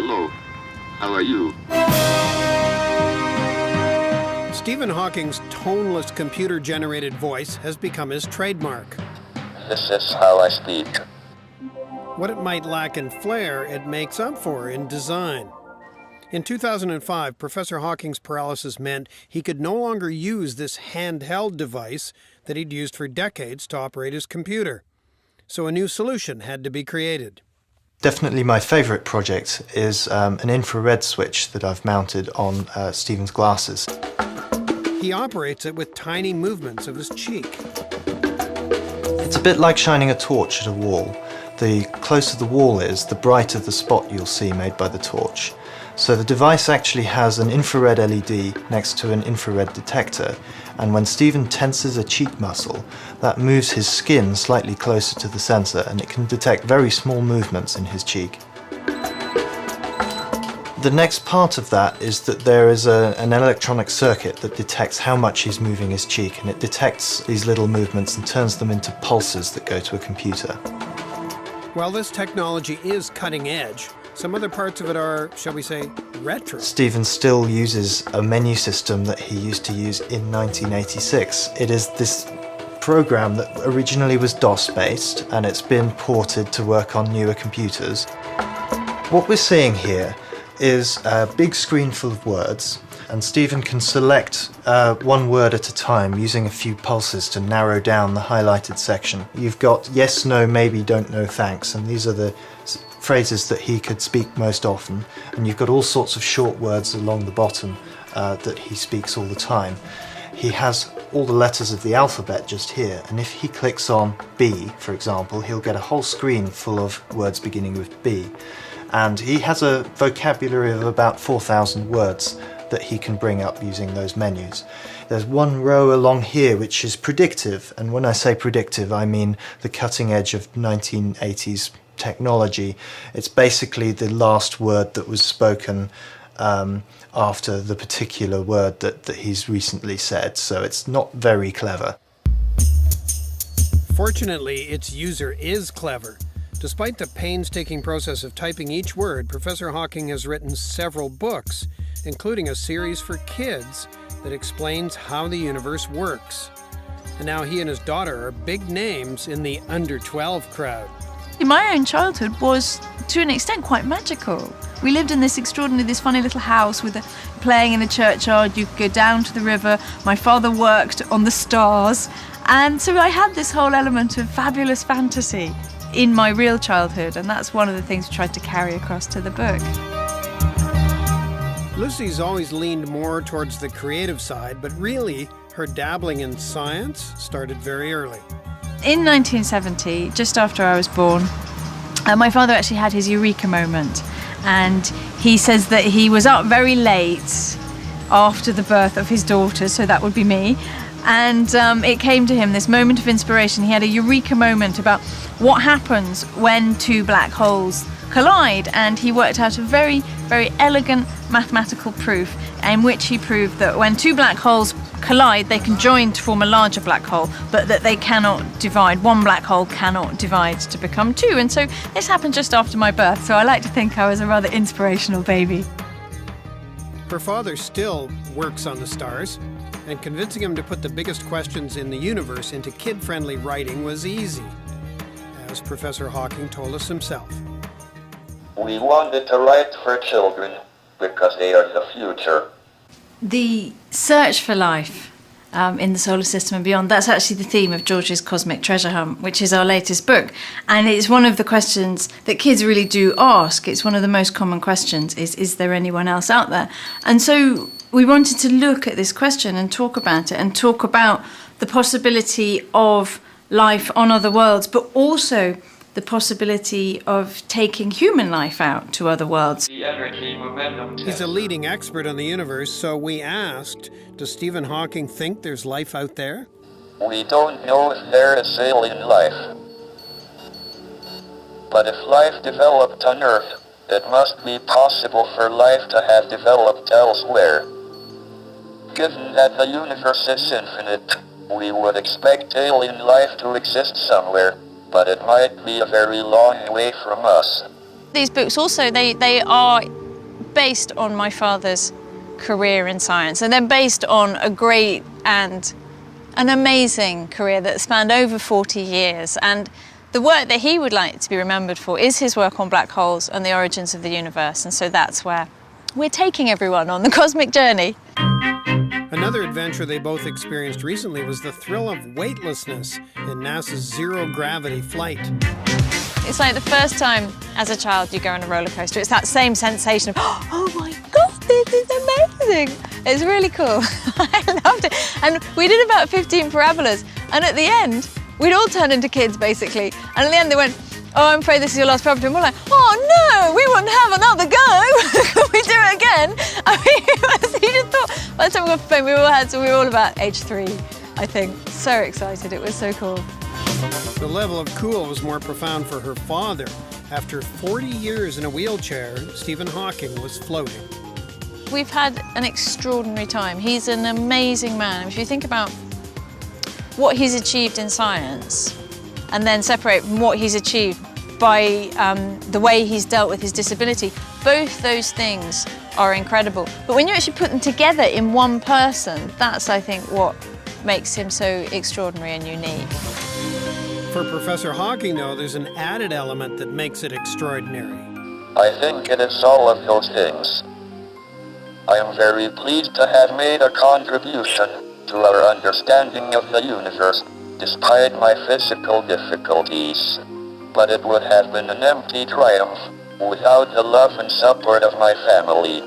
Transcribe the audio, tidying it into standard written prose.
Hello. How are you? Stephen Hawking's toneless computer-generated voice has become his trademark. This is how I speak. What it might lack in flair, it makes up for in design. In 2005, Professor Hawking's paralysis meant he could no longer use this handheld device that he'd used for decades to operate his computer. So a new solution had to be created. Definitely my favourite project is an infrared switch that I've mounted on Stephen's glasses. He operates it with tiny movements of his cheek. It's a bit like shining a torch at a wall. The closer the wall is, the brighter the spot you'll see made by the torch. So the device actually has an infrared LED next to an infrared detector, and when Stephen tenses a cheek muscle, that moves his skin slightly closer to the sensor, and it can detect very small movements in his cheek. The next part of that is that there is an electronic circuit that detects how much he's moving his cheek, and it detects these little movements and turns them into pulses that go to a computer. While this technology is cutting edge, some other parts of it are, shall we say, retro. Stephen still uses a menu system that he used to use in 1986. It is this program that originally was DOS-based, and it's been ported to work on newer computers. What we're seeing here is a big screen full of words, and Stephen can select one word at a time using a few pulses to narrow down the highlighted section. You've got yes, no, maybe, don't know, thanks, and these are the phrases that he could speak most often, and you've got all sorts of short words along the bottom that he speaks all the time. He has all the letters of the alphabet just here, and if he clicks on B, for example, he'll get a whole screen full of words beginning with B. And he has a vocabulary of about 4,000 words that he can bring up using those menus. There's one row along here which is predictive, and when I say predictive I mean the cutting edge of 1980s technology. It's basically the last word that was spoken after the particular word that he's recently said, so it's not very clever. Fortunately, its user is clever. Despite the painstaking process of typing each word, Professor Hawking has written several books, including a series for kids that explains how the universe works. And now he and his daughter are big names in the under 12 crowd. My own childhood was, to an extent, quite magical. We lived in this funny little house with playing in the churchyard. You could go down to the river. My father worked on the stars. And so I had this whole element of fabulous fantasy in my real childhood, and that's one of the things we tried to carry across to the book. Lucy's always leaned more towards the creative side, but really, her dabbling in science started very early. In 1970, just after I was born, my father actually had his eureka moment, and he says that he was up very late after the birth of his daughter, so that would be me, and it came to him, this moment of inspiration. He had a eureka moment about what happens when two black holes collide, and he worked out a very, very elegant mathematical proof in which he proved that when two black holes collide, they can join to form a larger black hole, but that they cannot divide. One black hole cannot divide to become two. And so this happened just after my birth, so I like to think I was a rather inspirational baby. Her father still works on the stars, and convincing him to put the biggest questions in the universe into kid-friendly writing was easy, as Professor Hawking told us himself. We wanted to write for children because they are the future. The search for life in the solar system and beyond, that's actually the theme of George's Cosmic Treasure Hunt, which is our latest book. And it's one of the questions that kids really do ask. It's one of the most common questions is there anyone else out there? And so we wanted to look at this question and talk about it, and talk about the possibility of life on other worlds, but also the possibility of taking human life out to other worlds. He's a leading expert on the universe, so we asked, does Stephen Hawking think there's life out there? We don't know if there is alien life. But if life developed on Earth, it must be possible for life to have developed elsewhere. Given that the universe is infinite, we would expect alien life to exist somewhere, but it might be a very long way from us. These books also, they are based on my father's career in science, and they're based on a great and an amazing career that spanned over 40 years. And the work that he would like to be remembered for is his work on black holes and the origins of the universe, and so that's where we're taking everyone on the cosmic journey. Another adventure they both experienced recently was the thrill of weightlessness in NASA's zero-gravity flight. It's like the first time as a child you go on a roller coaster. It's that same sensation of, oh my God, this is amazing. It's really cool. I loved it. And we did about 15 parabolas, and at the end, we'd all turned into kids, basically. And at the end, they went, oh, I'm afraid this is your last parabola. And we're like, oh no, we wouldn't have another go. Could we do it again? I mean, you just thought, by the time we got to Spain, we were all about age 3, I think. So excited, it was so cool. The level of cool was more profound for her father. After 40 years in a wheelchair, Stephen Hawking was floating. We've had an extraordinary time. He's an amazing man. If you think about what he's achieved in science, and then separate from what he's achieved by the way he's dealt with his disability, both those things are incredible. But when you actually put them together in one person, that's, I think, what makes him so extraordinary and unique. For Professor Hawking, though, there's an added element that makes it extraordinary. I think it is all of those things. I am very pleased to have made a contribution to our understanding of the universe, despite my physical difficulties. But it would have been an empty triumph without the love and support of my family.